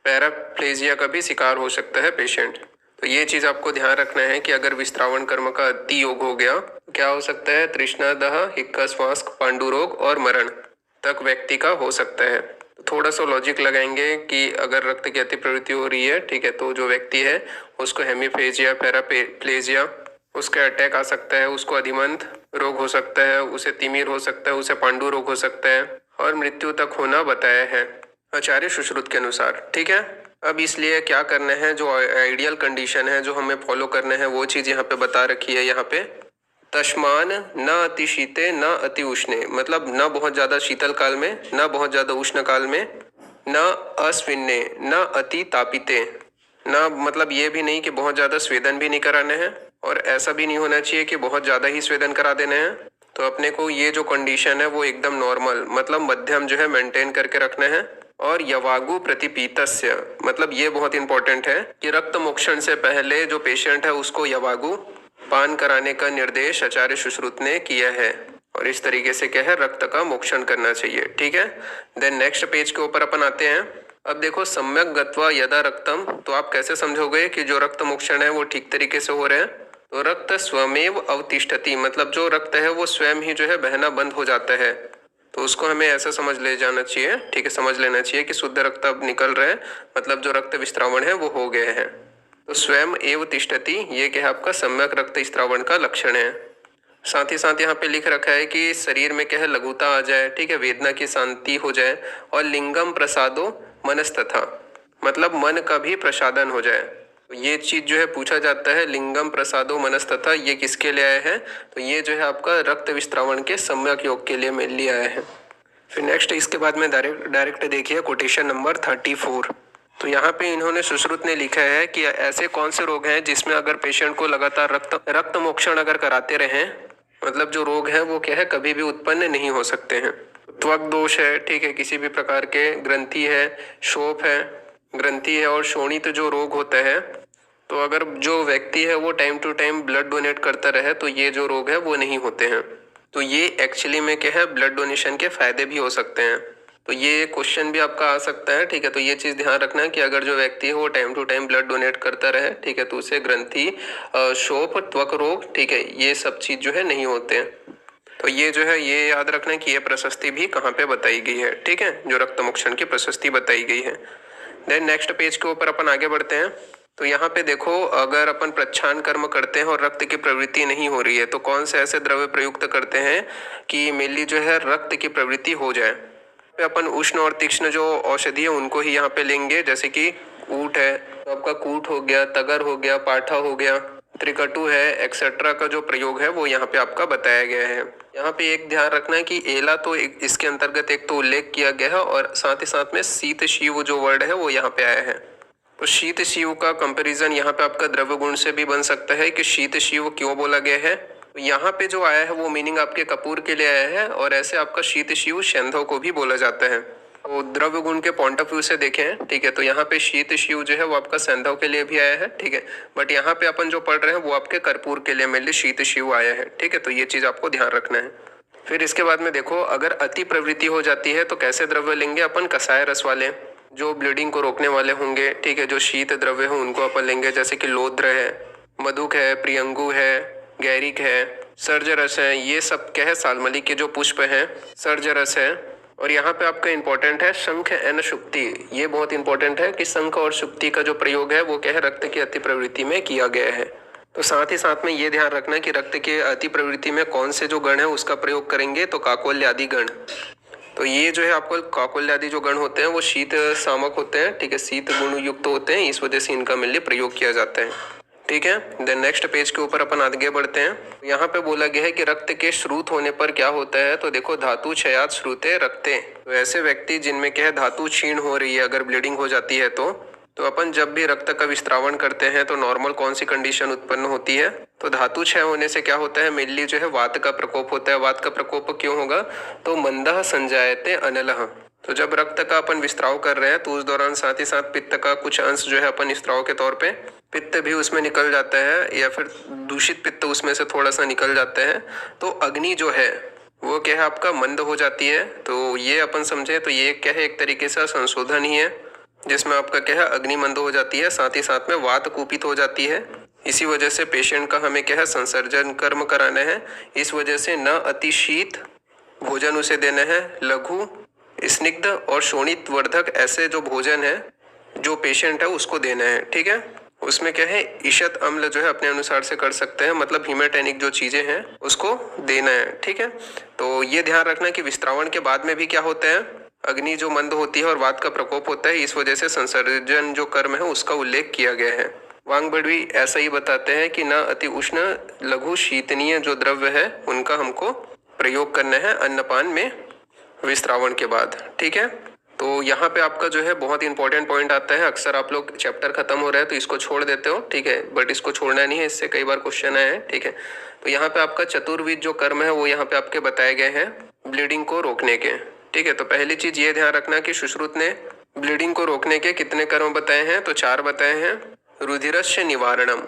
पैराप्लेजिया का भी शिकार हो सकता है पेशेंट। तो ये चीज आपको ध्यान रखना है कि अगर विस्त्रावण कर्म का अति योग हो गया तो क्या हो सकता है, तृष्णा दह, हिक्का श्वास, पांडु रोग और मरण। तक व्यक्ति का हो सकता है। तो थोड़ा सा लॉजिक लगाएंगे कि अगर रक्त की अति प्रवृत्ति हो रही है, ठीक है, तो जो व्यक्ति है उसको हेमीप्लेजिया, पैराप्लेजिया, उसका अटैक आ सकता है, उसको अधिमंत रोग हो सकता है, उसे तिमिर हो सकता है, उसे पांडु रोग हो सकता है और मृत्यु तक होना बताया है आचार्य सुश्रुत के अनुसार। ठीक है, अब इसलिए क्या करना है, जो आइडियल कंडीशन है जो हमें फॉलो करना है वो चीज यहाँ पे बता रखी है। यहाँ पे तस्मान न अति शीते न अति उष्णे, मतलब न बहुत ज्यादा शीतल काल में, न बहुत ज्यादा उष्ण काल में, न अस्विन्ने, न अति तापिते, न मतलब ये भी नहीं कि बहुत ज्यादा स्वेदन भी नहीं कराने हैं और ऐसा भी नहीं होना चाहिए कि बहुत ज्यादा ही स्वेदन करा देने हैं। तो अपने को ये जो कंडीशन है वो एकदम नॉर्मल, मतलब मध्यम जो है मेंटेन करके रखना है। और यवागु प्रतिपीतस्य, मतलब ये बहुत इंपॉर्टेंट है कि रक्त मोक्षण से पहले जो पेशेंट है उसको यवागु पान कराने का निर्देश आचार्य सुश्रुत ने किया है और इस तरीके से क्या है, रक्त का मोक्षण करना चाहिए। ठीक है, देन नेक्स्ट पेज के ऊपर अपन आते हैं। अब देखो, सम्यक गत्वा यदा रक्तम, तो आप कैसे समझोगे कि जो रक्त मोक्षण है वो ठीक तरीके से हो रहे हैं। तो रक्त स्वमेव अवतिष्ठति, मतलब जो रक्त है वो स्वयं ही जो है बहना बंद हो जाता है। तो उसको हमें ऐसा समझ ले जाना चाहिए, ठीक है, समझ लेना चाहिए कि शुद्ध रक्त अब निकल रहे हैं, मतलब जो रक्त विस्त्रावण है वो हो गए हैं। तो स्वयं एव तिष्ठति, ये क्या है, आपका सम्यक रक्त स्त्रावण का लक्षण है। साथ ही साथ यहाँ पे लिख रखा है कि शरीर में क्या है, लघुता आ जाए, ठीक है, वेदना की शांति हो जाए और लिंगम प्रसादो मनस्तथा, मतलब मन का भी प्रसादन हो जाए। तो ये चीज जो है पूछा जाता है, लिंगम प्रसादो मनस्तथा, ये किसके लिए आया है, तो ये जो है आपका रक्त विस्त्रावण के सम्यक योग के लिए मेनली आया है। फिर नेक्स्ट इसके बाद में डायरेक्ट देखिए कोटेशन नंबर 34। तो यहाँ पे इन्होंने सुश्रुत ने लिखा है कि ऐसे कौन से रोग हैं जिसमें अगर पेशेंट को लगातार रक्त मोक्षण अगर कराते रहें, मतलब जो रोग है वो क्या है, कभी भी उत्पन्न नहीं हो सकते हैं। त्वक दोष है, ठीक है, किसी भी प्रकार के ग्रंथि है, शोफ है, ग्रंथि है और शोणित जो रोग होता है, तो अगर जो व्यक्ति है वो time to time blood donate करता रहे तो ये जो रोग है वो नहीं होते हैं। तो ये एक्चुअली में क्या है, ब्लड डोनेशन के फायदे भी हो सकते हैं। तो ये क्वेश्चन भी आपका आ सकता है, ठीक है। तो ये चीज ध्यान रखना है कि अगर जो व्यक्ति है वो time to time blood donate करता रहे, ठीक है, तो उसे ग्रंथि, शोफ, त्वक रोग, ठीक है, ये सब चीज जो है नहीं होते हैं। तो ये जो है ये याद रखना है कि ये प्रशस्ति भी कहाँ पे बताई गई है, ठीक है, जो रक्त मोक्षण की प्रशस्ति बताई गई है। देन नेक्स्ट पेज के ऊपर अपन आगे बढ़ते हैं। तो यहाँ पे देखो, अगर अपन प्रच्छान कर्म करते हैं और रक्त की प्रवृत्ति नहीं हो रही है तो कौन से ऐसे द्रव्य प्रयुक्त करते हैं कि मेनली जो है रक्त की प्रवृत्ति हो जाए। पे अपन उष्ण और तीक्ष्ण जो औषधि है उनको ही यहाँ पे लेंगे, जैसे कि कूट है तो आपका कूट हो गया, तगर हो गया, पाठा हो गया, त्रिकटु है, एक्सेट्रा का जो प्रयोग है वो यहाँ पे आपका बताया गया है। यहाँ पे एक ध्यान रखना है कि एला तो इसके अंतर्गत एक तो उल्लेख किया गया है और साथ ही साथ में शीत शिव जो वर्ड है वो यहाँ पे आया है। तो शीत शिव का कंपैरिजन यहाँ पे आपका द्रव्य गुण से भी बन सकता है कि शीत शिव क्यों बोला गया है। तो यहाँ पे जो आया है वो मीनिंग आपके कपूर के लिए आया है और ऐसे आपका शीत शिव सेंधव को भी बोला जाता है। तो द्रव्य गुण के पॉइंट ऑफ व्यू से देखें, ठीक है, तो यहाँ पे शीत शिव जो है वो आपका सेंधव के लिए भी आया है, ठीक है, बट यहाँ पे अपन जो पढ़ रहे हैं वो आपके कर्पूर के लिए मेनली शीत शिव आया है, ठीक है। तो ये चीज आपको ध्यान रखना है। फिर इसके बाद में देखो, अगर अति प्रवृत्ति हो जाती है तो कैसे द्रव्य लेंगे अपन, कसाय रस वाले जो ब्लीडिंग को रोकने वाले होंगे, ठीक है, जो शीत द्रव्य है उनको अपन लेंगे, जैसे कि लोद्र है, मधुक है, प्रियंगु है, गैरिक है, सर्ज रस है, ये सब क्या है, सालमली के जो पुष्प हैं, सर्ज रस है। और यहाँ पे आपका इंपॉर्टेंट है शंख एन शुक्ति, ये बहुत इंपॉर्टेंट है कि शंख और शुक्ति का जो प्रयोग है वो क्या है, रक्त की अति प्रवृत्ति में किया गया है। तो साथ ही साथ में ये ध्यान रखना कि रक्त के अति प्रवृत्ति में कौन से जो गण है उसका प्रयोग करेंगे, तो काकोल्य आदि गण। तो ये जो है आपको काकोल्य आदि जो गण होते हैं वो शीत सामक होते हैं, ठीक है, शीत गुण युक्त होते हैं, इस वजह से इनका मिलकर प्रयोग किया जाता है, ठीक है। देन नेक्स्ट पेज के ऊपर अपन आगे बढ़ते हैं। यहाँ पे बोला गया है कि रक्त के श्रुत होने पर क्या होता है, तो देखो धातु क्षयात श्रुते रक्ते। तो ऐसे व्यक्ति जिनमें क्या है धातु क्षीण हो रही है, अगर ब्लीडिंग हो जाती है तो अपन जब भी रक्त का विस्त्रावण करते हैं तो नॉर्मल कौन सी कंडीशन उत्पन्न होती है, तो धातु क्षय होने से क्या होता है, मेनली जो है वात का प्रकोप होता है। वात का प्रकोप क्यों होगा, तो मंदः संजायते अनलः। तो जब रक्त का अपन विस्त्राव कर रहे हैं तो उस दौरान साथ ही साथ पित्त का कुछ अंश जो है अपन स्त्राव के तौर पे पित्त भी उसमें निकल जाता है या फिर दूषित पित्त उसमें से थोड़ा सा निकल जाता है। तो अग्नि जो है वो क्या है आपका मंद हो जाती है। तो ये अपन समझे तो ये क्या है, एक तरीके से संशोधन ही है जिसमें आपका क्या है अग्नि मंद हो जाती है, साथ ही साथ में वात कुपित हो जाती है। इसी वजह से पेशेंट का हमें क्या है संसर्जन कर्म कराना है। इस वजह से न अति शीत भोजन उसे देना है। लघु, स्निग्ध और शोणित वर्धक ऐसे जो भोजन है जो पेशेंट है उसको देना है। ठीक है, उसमें क्या है, ईशत अम्ल जो है अपने अनुसार से कर सकते हैं, मतलब हीमेटैनिक जो चीजें हैं उसको देना है। ठीक है, तो ये ध्यान रखना कि विस्त्रावण के बाद में भी क्या होता है, अग्नि जो मंद होती है और वात का प्रकोप होता है, इस वजह से संसर्जन जो कर्म है उसका उल्लेख किया गया है। वांगबड़ भी ऐसा ही बताते हैं कि न अति उष्ण लघु शीतनीय जो द्रव्य है उनका हमको प्रयोग करना है अन्नपान में विस्त्रावण के बाद। ठीक है, तो यहाँ पे आपका जो है बहुत इंपॉर्टेंट पॉइंट आता है। अक्सर आप लोग चैप्टर खत्म हो रहा है तो इसको छोड़ देते हो, ठीक है, बट इसको छोड़ना नहीं है, इससे कई बार क्वेश्चन आए हैं। ठीक है, तो यहाँ पे आपका चतुर्विध जो कर्म है वो यहाँ पे आपके बताए गए हैं ब्लीडिंग को रोकने के। ठीक है, तो पहली चीज ये ध्यान रखना कि सुश्रुत ने ब्लीडिंग को रोकने के कितने कर्म बताए हैं, तो 4 बताए हैं। रुधिरस्य निवारणम,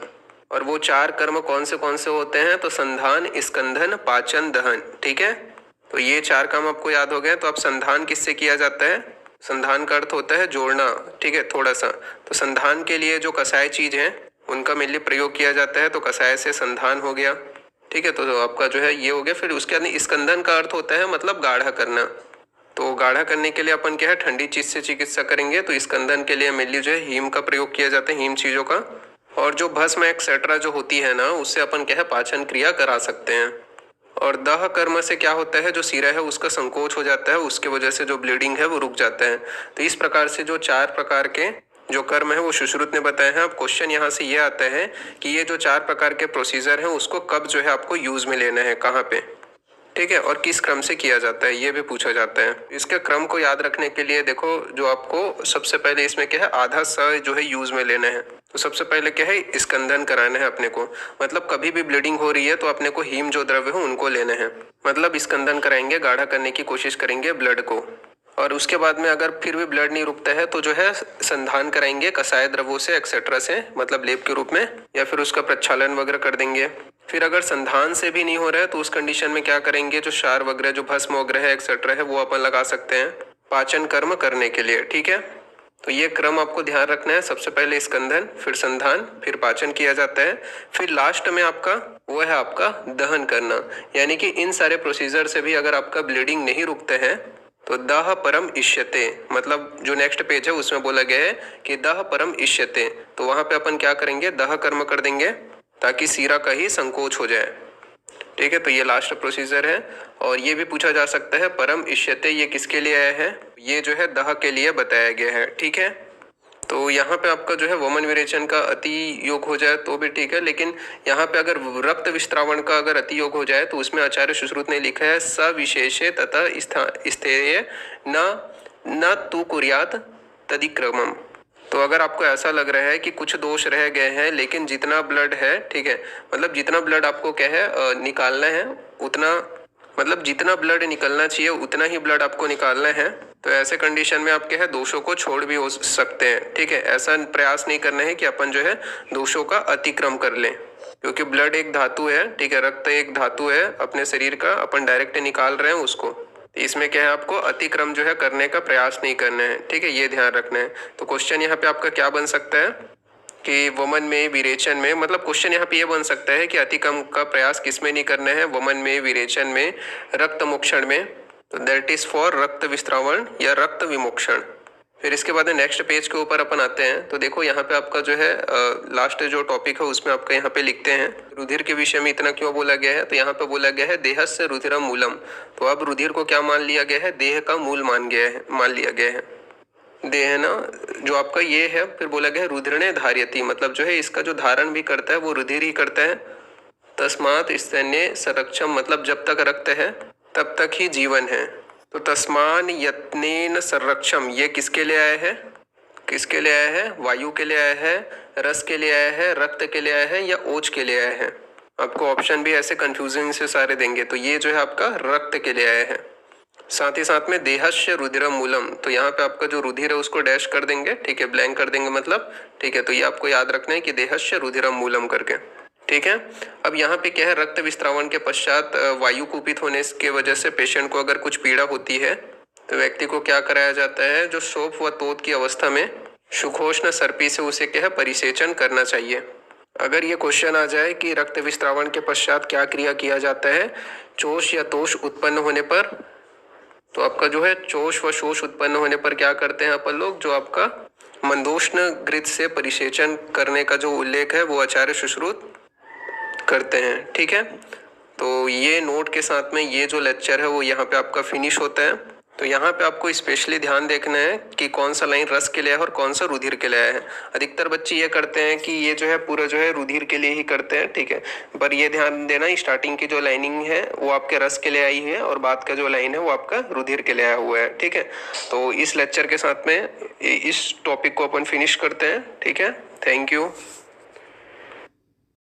और वो 4 कर्म कौन से होते हैं, तो संधान, स्कंधन, पाचन, दहन। ठीक है, तो ये 4 काम आपको याद हो गए। तो अब संधान किससे किया जाता है, संधान का अर्थ होता है जोड़ना। ठीक है, थोड़ा सा, तो संधान के लिए जो कसाय चीज है उनका मेनली प्रयोग किया जाता है, तो कसाय से संधान हो गया। ठीक है, तो आपका जो है ये हो गया। फिर उसके बाद स्कंदन का अर्थ होता है मतलब गाढ़ा करना, तो गाढ़ा करने के लिए अपन क्या है, ठंडी चीज से चिकित्सा करेंगे, तो स्कंदन के लिए मेनली जो है हीम का प्रयोग किया जाता है, हीम चीजों का। और जो भस्म एक्सेट्रा जो होती है ना, उससे अपन क्या है पाचन क्रिया करा सकते हैं। और दाह कर्म से क्या होता है, जो सिरा है उसका संकोच हो जाता है, उसके वजह से जो ब्लीडिंग है वो रुक जाता है। तो इस प्रकार से जो 4 प्रकार के जो कर्म है वो सुश्रुत ने बताए हैं। अब क्वेश्चन यहाँ से ये आता है कि ये जो 4 प्रकार के प्रोसीजर हैं उसको कब जो है आपको यूज में लेना है, कहाँ पे, ठीक है, और किस क्रम से किया जाता है, ये भी पूछा जाता है। इसके क्रम को याद रखने के लिए देखो, जो आपको सबसे पहले इसमें क्या है, आधा स जो है यूज में लेना है। तो सबसे पहले क्या है, स्कंदन कराना है अपने को, मतलब कभी भी ब्लीडिंग हो रही है तो अपने को हीम जो द्रव्य हो उनको लेना है, मतलब स्कंदन कराएंगे, गाढ़ा करने की कोशिश करेंगे ब्लड को। और उसके बाद में अगर फिर भी ब्लड नहीं रुकता है तो जो है संधान कराएंगे कसाय द्रवों से एक्सेट्रा से, मतलब लेप के रूप में, या फिर उसका प्रक्षालन वगैरह कर देंगे। फिर अगर संधान से भी नहीं हो रहा है तो उस कंडीशन में क्या करेंगे, जो क्षार वगैरह जो भस्म वगैरह है एक्सेट्रा है वो अपन लगा सकते हैं पाचन कर्म करने के लिए। ठीक है, तो ये क्रम आपको ध्यान रखना है, सबसे पहले स्कंदन, फिर संधान, फिर पाचन किया जाता है, फिर लास्ट में आपका वो है आपका दहन करना। यानी कि इन सारे प्रोसीजर से भी अगर आपका ब्लीडिंग नहीं रुकते हैं तो दाह परम इष्यते, मतलब जो नेक्स्ट पेज है उसमें बोला गया है कि दाह परम इष्यते, तो वहां पे अपन क्या करेंगे, दाह कर्म कर देंगे ताकि सीरा का ही संकोच हो जाए। ठीक है, तो ये लास्ट प्रोसीजर है। और ये भी पूछा जा सकता है परम इष्यते ये किसके लिए आया है, ये जो है दाह के लिए बताया गया है। ठीक है, तो यहाँ पे आपका जो है वमन विरेचन का अति योग हो जाए तो भी ठीक है, लेकिन यहाँ पे अगर रक्त विस्त्रावण का अगर अति योग हो जाए तो उसमें आचार्य सुश्रुत ने लिखा है सविशेषे तथा स्थेय न तु कुर्यात तदिक्रमम। तो अगर आपको ऐसा लग रहा है कि कुछ दोष रह गए हैं लेकिन जितना ब्लड है, ठीक है, मतलब जितना ब्लड आपको क्या है निकालना है उतना, मतलब जितना ब्लड निकलना चाहिए उतना ही ब्लड आपको निकालना है, तो ऐसे कंडीशन में आप क्या है दोषों को छोड़ भी हो सकते हैं। ठीक है, ऐसा प्रयास नहीं करना है कि अपन जो है दोषों का अतिक्रम कर लें, क्योंकि ब्लड एक धातु है, ठीक है, रक्त एक धातु है अपने शरीर का, अपन डायरेक्ट निकाल रहे हैं उसको, इसमें क्या है आपको अतिक्रम जो है करने का प्रयास नहीं करना है। ठीक है, ये ध्यान रखना है। तो क्वेश्चन यहाँ पे आपका क्या बन सकता है कि वमन में विरेचन में, मतलब क्वेश्चन यहाँ पे ये बन सकता है कि अतिक्रम का प्रयास किसमें नहीं करना है, वमन में, विरेचन में, रक्त मोक्षण में, तो दैट इज फॉर रक्त विस्त्रावण या रक्त विमोक्षण। फिर इसके बाद नेक्स्ट पेज के ऊपर अपन आते हैं, तो देखो यहाँ पे आपका जो है लास्ट जो टॉपिक है उसमें आपका यहाँ पे लिखते हैं रुधिर के विषय में इतना क्यों बोला गया है, तो यहाँ पे बोला गया है देहस्य रुधिरम मूलम। तो अब रुधिर को क्या मान लिया गया है, देह का मूल मान लिया गया है। देह ना जो आपका ये है, फिर बोला गया है रुधिरणे धार्यति, मतलब जो है इसका जो धारण भी करता है वो रुधिर ही करता है। तस्मात् स्तन्ये संरक्षम, मतलब जब तक रक्त है तब तक ही जीवन है। तो तस्मान यत्नेन संरक्षम ये किसके लिए आया है, किसके लिए आया है, वायु के लिए आया है, रस के लिए आया है, रक्त के लिए आया है, या ओज के लिए आया है। आपको ऑप्शन भी ऐसे कंफ्यूजिंग से सारे देंगे, तो ये जो है आपका रक्त के लिए आया है। साथ ही साथ में देहस्य रुधिरम मूलम, तो यहाँ पे आपका जो रुधिर है उसको डैश कर देंगे, ठीक है, ब्लैंक कर देंगे मतलब, ठीक है, तो ये आपको याद रखना है कि देहस्य रुधिरम मूलम करके। ठीक है, अब यहाँ पे क्या है, रक्त विस्त्रावण के पश्चात वायु कुपित होने के वजह से पेशेंट को अगर कुछ पीड़ा होती है तो व्यक्ति को क्या कराया जाता है, जो शोफ व तोत की अवस्था में सुखोष्ण सर्पी से उसे क्या है परिसेचन करना चाहिए। अगर ये क्वेश्चन आ जाए कि रक्त विस्त्रावण के पश्चात क्या क्रिया किया जाता है, चोष या तोष उत्पन्न होने पर, तो आपका जो है चोष व शोष उत्पन्न होने पर क्या करते हैं अपन लोग, जो आपका मंदोष्ण घृत से परिसेचन करने का जो उल्लेख है वो आचार्य सुश्रुत करते हैं। ठीक है, तो ये नोट के साथ में ये जो लेक्चर है वो यहाँ पे आपका फिनिश होता है। तो यहाँ पे आपको स्पेशली ध्यान देखना है कि कौन सा लाइन रस के लिए है और कौन सा रुधिर के लिए है। अधिकतर बच्चे ये करते हैं कि ये जो है पूरा जो है रुधिर के लिए ही करते हैं, ठीक है, पर ये ध्यान देना स्टार्टिंग की जो लाइनिंग है वो आपके रस के लिए आई है और बाद का जो लाइन है वो आपका रुधिर के लिए आया हुआ है। ठीक है, तो इस लेक्चर के साथ में इस टॉपिक को अपन फिनिश करते हैं। ठीक है, थैंक यू।